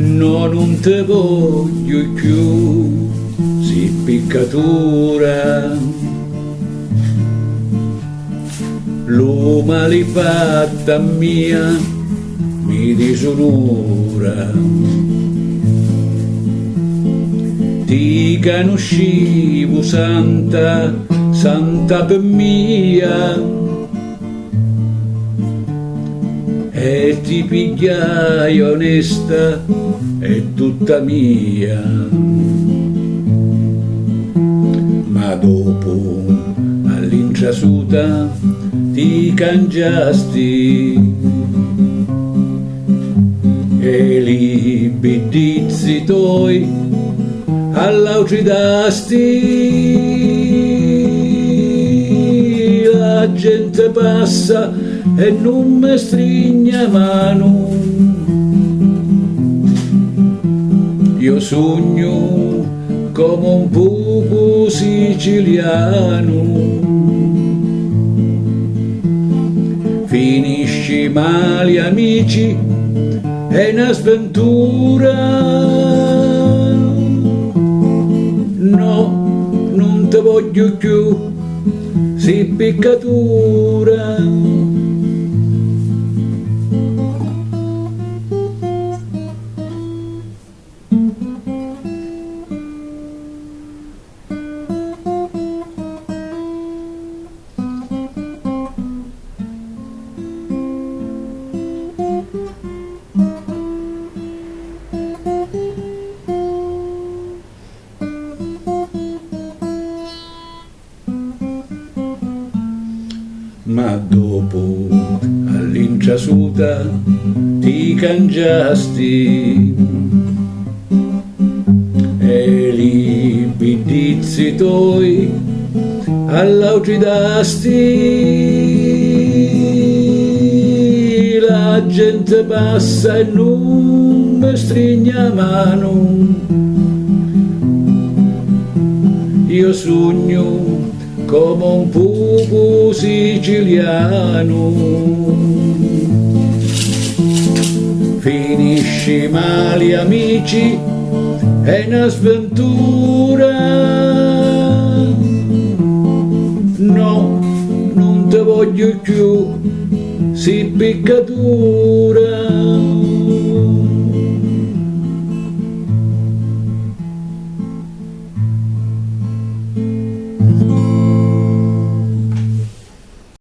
No, non te voglio più, si piccatura. Lo male fatta mia mi disonora. Ti conoscevo santa, santa per mia, e ti pigliai onesta e tutta mia. Ma dopo all'inciasuta ti cangiasti e li bidizzi tuoi all'aucidasti. La gente passa e non mi stringe mano, io sogno come un buco siciliano. Finisci male amici, è una sventura. No, non te voglio più, si piccatura. Ma dopo all'inciasuta ti cangiasti e li bidizzi tuoi all'aucidasti. La gente passa e non mi stringe mano, io sogno come un buco siciliano. Finisci male amici, è una sventura. No, non te voglio più, si piccatura.